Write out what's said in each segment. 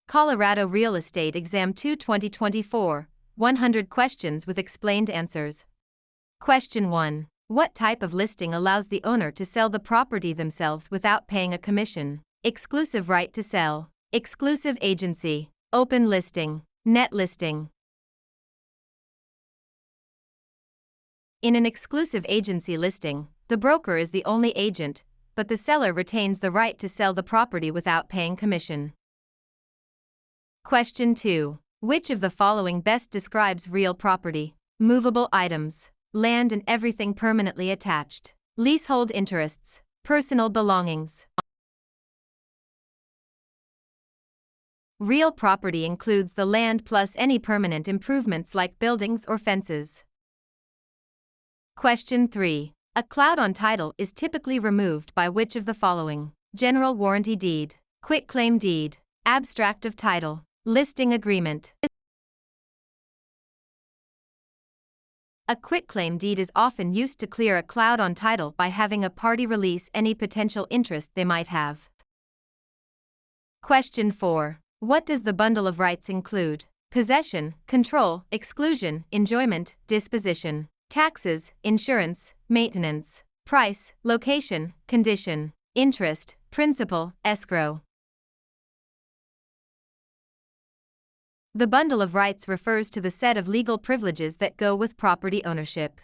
Colorado Real Estate Exam 2 2024, 100 questions with explained answers. Question 1. What type of listing allows the owner to sell the property themselves without paying a commission? Exclusive right to sell, exclusive agency, open listing, net listing. In an exclusive agency listing, the broker is the only agent, but the seller retains the right to sell the property without paying commission. Question 2. Which of the following best describes real property? Movable items, land and everything permanently attached, leasehold interests, personal belongings. Real property includes the land plus any permanent improvements like buildings or fences. Question 3. A cloud on title is typically removed by which of the following? General warranty deed, quitclaim deed, abstract of title, listing agreement. A quitclaim deed is often used to clear a cloud on title by having a party release any potential interest they might have. Question 4. What does the bundle of rights include? Possession, control, exclusion, enjoyment, disposition, taxes, insurance, maintenance, price, location, condition, interest, principal, escrow. The bundle of rights refers to the set of legal privileges that go with property ownership.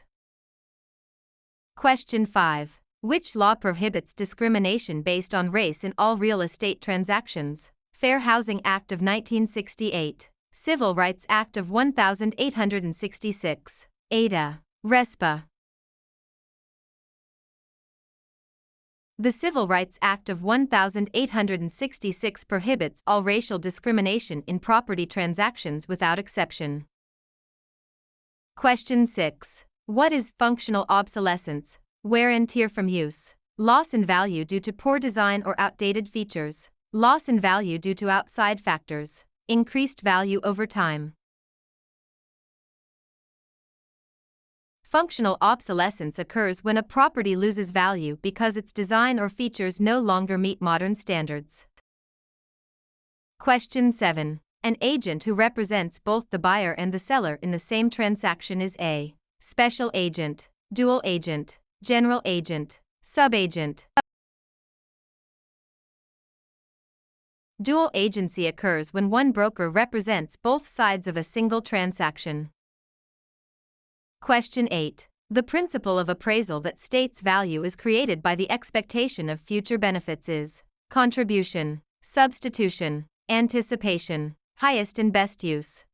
Question 5. Which law prohibits discrimination based on race in all real estate transactions? Fair Housing Act of 1968, Civil Rights Act of 1866, Ada. RESPA. The Civil Rights Act of 1866 prohibits all racial discrimination in property transactions without exception. Question 6. What is functional obsolescence? Wear and tear from use, loss in value due to poor design or outdated features, loss in value due to outside factors, increased value over time. Functional obsolescence occurs when a property loses value because its design or features no longer meet modern standards. Question 7. An agent who represents both the buyer and the seller in the same transaction is a special agent, dual agent, general agent, subagent. Dual agency occurs when one broker represents both sides of a single transaction. Question 8. The principle of appraisal that states value is created by the expectation of future benefits is contribution, substitution, anticipation, highest and best use.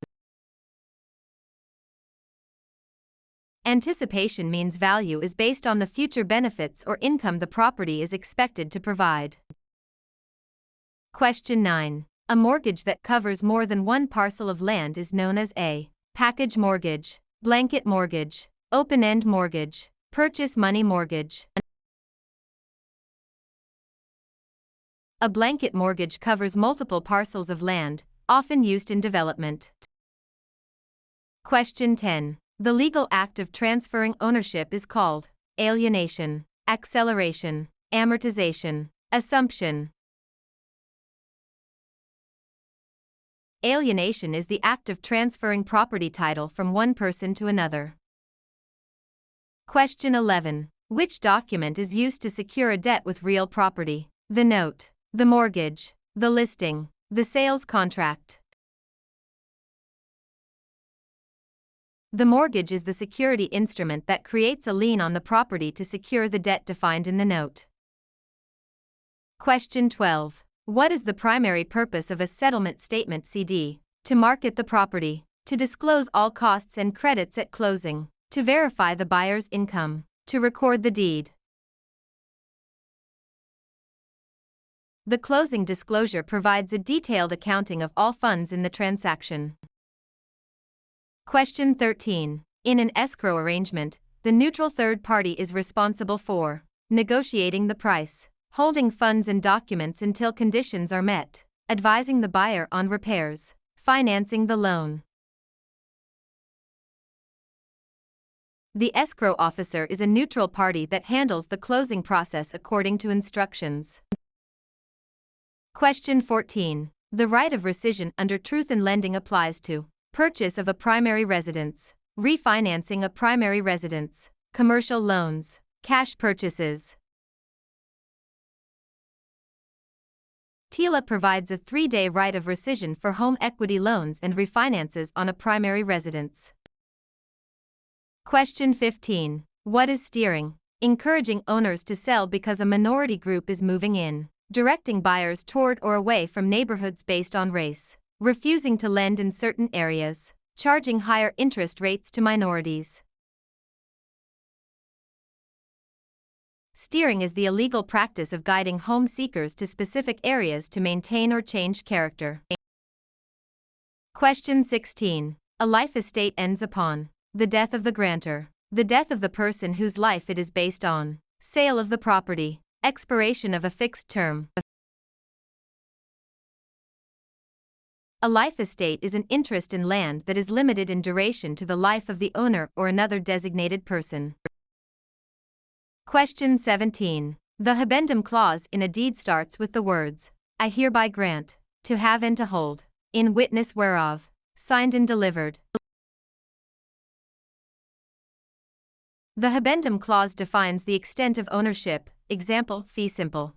Anticipation means value is based on the future benefits or income the property is expected to provide. Question 9. A mortgage that covers more than one parcel of land is known as a package mortgage, blanket mortgage, open-end mortgage, purchase money mortgage. A blanket mortgage covers multiple parcels of land, often used in development. Question 10. The legal act of transferring ownership is called alienation, acceleration, amortization, assumption. Alienation is the act of transferring property title from one person to another. Question 11. Which document is used to secure a debt with real property? The note, the mortgage, the listing, the sales contract. The mortgage is the security instrument that creates a lien on the property to secure the debt defined in the note. Question 12. What is the primary purpose of a settlement statement CD? To market the property, to disclose all costs and credits at closing, to verify the buyer's income, to record the deed. The closing disclosure provides a detailed accounting of all funds in the transaction. Question 13. In an escrow arrangement, the neutral third party is responsible for negotiating the price, holding funds and documents until conditions are met, advising the buyer on repairs, financing the loan. The escrow officer is a neutral party that handles the closing process according to instructions. Question 14. The right of rescission under truth in lending applies to purchase of a primary residence, refinancing a primary residence, commercial loans, cash purchases. TILA provides a 3-day right of rescission for home equity loans and refinances on a primary residence. Question 15. What is steering? Encouraging owners to sell because a minority group is moving in, directing buyers toward or away from neighborhoods based on race, refusing to lend in certain areas, charging higher interest rates to minorities. Steering is the illegal practice of guiding home seekers to specific areas to maintain or change character. Question 16. A life estate ends upon the death of the grantor, the death of the person whose life it is based on, sale of the property, expiration of a fixed term. A life estate is an interest in land that is limited in duration to the life of the owner or another designated person. Question 17. The habendum clause in a deed starts with the words, I hereby grant, to have and to hold, in witness whereof, signed and delivered. The habendum clause defines the extent of ownership, example, fee simple.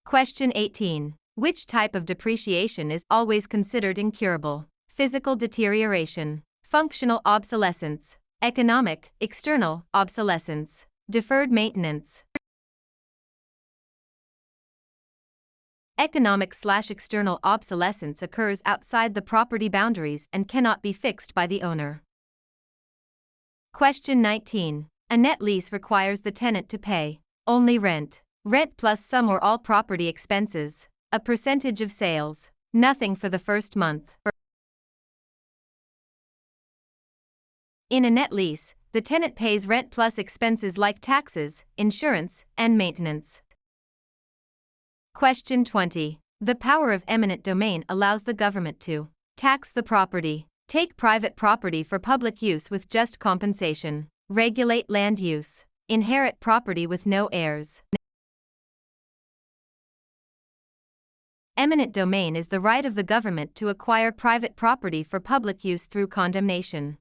Question 18. Which type of depreciation is always considered incurable? Physical deterioration, functional obsolescence, economic, external, obsolescence, deferred maintenance. Economic/external obsolescence occurs outside the property boundaries and cannot be fixed by the owner. Question 19. A net lease requires the tenant to pay only rent, rent plus some or all property expenses, a percentage of sales, nothing for the first month. In a net lease, the tenant pays rent plus expenses like taxes, insurance, and maintenance. Question 20. The power of eminent domain allows the government to tax the property, take private property for public use with just compensation, regulate land use, inherit property with no heirs. Eminent domain is the right of the government to acquire private property for public use through condemnation.